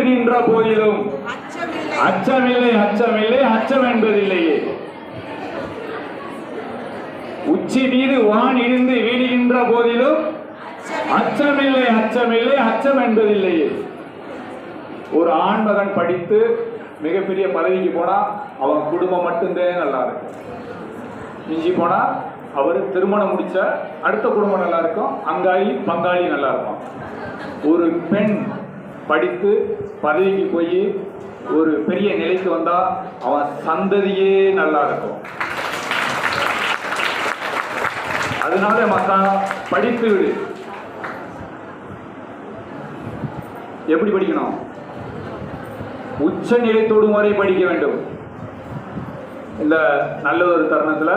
நின்ற போதிலும் அச்சமில்லை அச்சமில்லை அச்சம் என்பதில்லையே. உச்சி மீது வான் இருந்து வீடுகின்ற போதிலும் அச்சமில்லை அச்சமில்லை அச்சம் என்பதில்லையே. ஒரு ஆண்மகன் படித்து மிகப்பெரிய பதவிக்கு போனா அவன் குடும்பம் மட்டும்தான் நல்லா இருக்கும். மிஞ்சி போனா அவர் திருமணம் முடிச்ச அடுத்த குடும்பம் நல்லா இருக்கும், அங்காளி பங்காளி நல்லா இருக்கும். ஒரு பெண் படித்து பதவிக்கு போய் ஒரு பெரிய நிலைக்கு வந்தா அவன் சந்ததியே நல்லா இருக்கும். அதனால மக்கா படித்து விடு. எப்படி படிக்கணும்? உச்ச நிலை தொடும் வரை படிக்க வேண்டும். இந்த நல்ல ஒரு தருணத்துல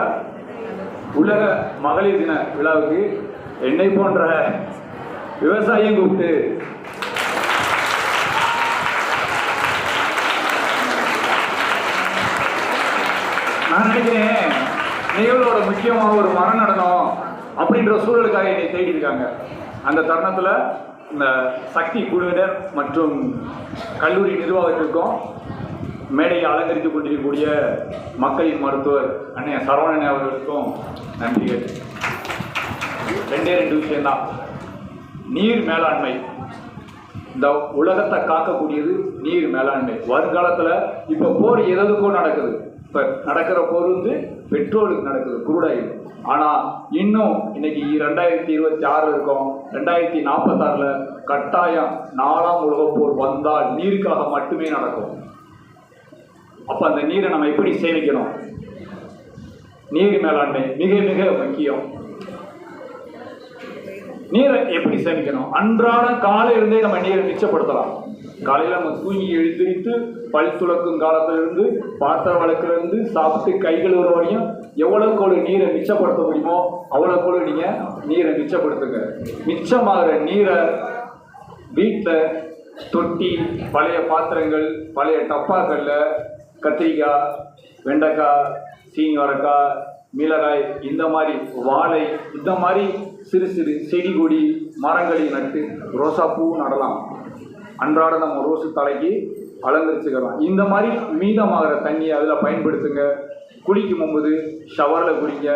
உலக மகளிர் தின விழாவுக்கு என்னை போன்ற விவசாயியும் கூப்பிட்டு நான் நினைக்கிறேன் நிகழ்வோட முக்கியமாக ஒரு மரம் நடனம் அப்படின்ற சூழலுக்காக என்னை தேடி இருக்காங்க. அந்த தருணத்தில் இந்த சக்தி குழுவினர் மற்றும் கல்லூரி நிர்வாகத்திற்கும் மேடையை அலங்கரித்துக் கொண்டிருக்கக்கூடிய மக்களின் மருத்துவர் அண்ணன் சரவணன் அவர்களுக்கும் நன்றிகள். ரெண்டே விஷயம்தான். நீர் மேலாண்மை. இந்த உலகத்தை காக்கக்கூடியது நீர் மேலாண்மை. வருங்காலத்தில் இப்போ போர் எதுக்கும் நடக்குது. இப்போ நடக்கிற போர் பெட்ரோலுக்கு நடக்குது, குரூடாயில். ஆனால் இன்னும் இன்னைக்கு 2026 இருக்கும், 2046 கட்டாயம் 4ஆம் உலகப் போர் வந்தால் நீருக்காக மட்டுமே நடக்கும். அப்ப அந்த நீரை நம்ம எப்படி சேமிக்கணும்? நீர் மேலாண்மை மிக மிக முக்கியம். நீரை எப்படி சேமிக்கணும்? அன்றாட காலையிலிருந்தே நம்ம நீரை மிச்சப்படுத்தலாம். காலையில நம்ம தூங்கி எழுந்திரித்து பல் துளக்கும் காலத்திலிருந்து பாத்திரம் வளர்க்கிலிருந்து சாப்பிட்டு கைகள் ஒரு வரையும் எவ்வளவுக்கு ஒரு நீரை மிச்சப்படுத்த முடியுமோ அவ்வளவுக்கு ஒரு நீங்க நீரை மிச்சப்படுத்துங்க. மிச்சமாகிற நீரை வீட்டில் தொட்டி, பழைய பாத்திரங்கள், பழைய டப்பாக்கல்ல கத்திரிக்காய், வெண்டைக்காய், சீனி வரக்காய், மிளகாய், இந்த மாதிரி வாழை, இந்த மாதிரி சிறு சிறு செடி கொடி மரங்களை நட்டு ரோசா பூ நடலாம். அன்றாட நம்ம ரோசு தலைக்கு அலங்கரிச்சுக்கலாம். இந்த மாதிரி மீதமாகிற தண்ணியை அதில் பயன்படுத்துங்க. குளிக்கும் போது ஷவரில் குடிங்க,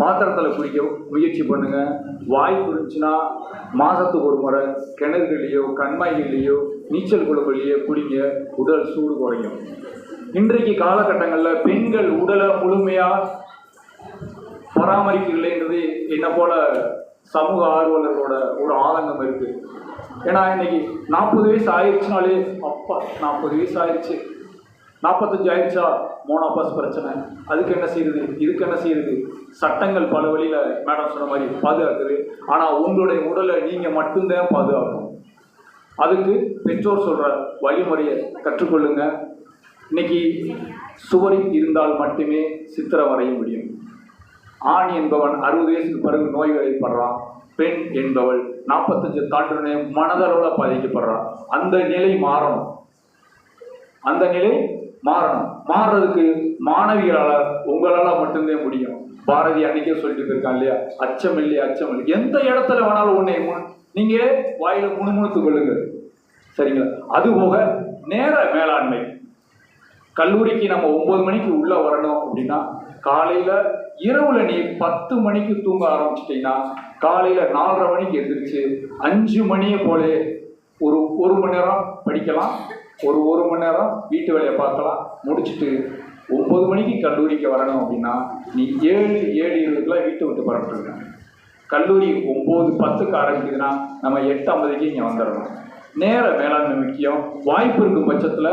பாத்திரத்தில் குடிக்க முயற்சி பண்ணுங்க. வாய்ப்பு இருந்துச்சுன்னா மாதத்துக்கு ஒரு முறை கிணறுகள்லையோ கண்மாய்கள்லையோ நீச்சல் குளங்கள்லையோ குடிங்க. உடல் சூடு குறையும். இன்றைக்கு காலகட்டங்களில் பெண்கள் உடலை முழுமையாக பராமரிக்கலைன்றது என்ன போல சமூக ஆர்வலர்களோட ஒரு ஆதங்கம் இருக்கு. ஏன்னா இன்னைக்கு 40 வயசு ஆயிடுச்சுனாலே அப்பா 40 வயசு ஆயிடுச்சு, 45 ஆயிடுச்சா மோனோபாஸ் பிரச்சனை, அதுக்கு என்ன செய்யுது, இதுக்கு என்ன செய்யுது. சட்டங்கள் பல வழியில மேடம் சொன்ன மாதிரி பாதுகாக்குது. ஆனால் உங்களுடைய உடலை நீங்க மட்டும்தான் பாதுகாக்கணும். அதுக்கு பெற்றோர் சொல்ற வழிமுறையை கற்றுக்கொள்ளுங்க. இன்னைக்கு சுவரில் இருந்தால் மட்டுமே சித்திரம் வரைய முடியும். ஆண் என்பவன் 60 வயசுக்கு பிறகு நோய்வாய்ப்படுறான். பெண் என்பவள் 45 தாண்டுனே மனதளவுல பாதிக்கப்படுறான். அந்த நிலை மாறணும். அந்த நிலை மாறணும். மாறுறதுக்கு மாணவிகளால உங்களால மட்டும்தான் முடியும். பாரதி அன்னைக்கே சொல்லிட்டு இருக்கான் இல்லையா, அச்சம் இல்லை அச்சம் இல்லை. எந்த இடத்துல வேணாலும் உன்னை நீங்க வாயில முணுமுணுத்துக் கொள்ளுங்க. சரிங்களா? அதுபோக நேர மேலாண்மை. கல்லூரிக்கு நம்ம 9 மணிக்கு உள்ள வரணும் அப்படின்னா காலையில இரவுல நீ 10 மணிக்கு தூங்க ஆரம்பிச்சிட்டீங்கன்னா காலையில 4:30 மணிக்கு எந்திரிச்சு 5 மணியை போல ஒரு மணி நேரம் படிக்கலாம், ஒரு மணி நேரம் வீட்டு வேலையை பார்க்கலாம். முடிச்சுட்டு 9 மணிக்கு கல்லூரிக்கு வரணும் அப்படின்னா நீ 7:20 வீட்டை விட்டு பரப்பிடுங்க. கல்லூரி 9:10 ஆரம்பிக்குதுன்னா நம்ம 8:50 இங்கே வந்துடணும். நேர மேலாண்மை முக்கியம். வாய்ப்பு இருக்கும் பட்சத்தில்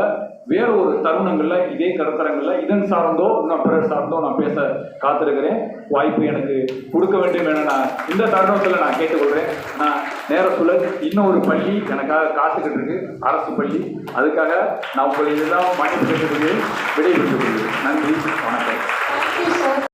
வேற ஒரு தருணங்கள்ல இதே கருத்தரங்கள்ல இதன் சார்ந்தோ நான் பிறர் சார்ந்தோ நான் பேச காத்திருக்கிறேன். வாய்ப்பு எனக்கு கொடுக்க வேண்டும் என நான் இந்த தருணத்தில் நான் கேட்டுக்கொள்கிறேன். நான் நேர சூழல் இன்னொரு பள்ளி எனக்காக காத்துக்கிட்டு இருக்கு, அரசு பள்ளி. அதுக்காக நான் உங்களை இதெல்லாம் மன்னிப்பு கேட்டுக்கொண்டு விடைபெற்றுக் கொள்கிறேன். நன்றி, வணக்கம்.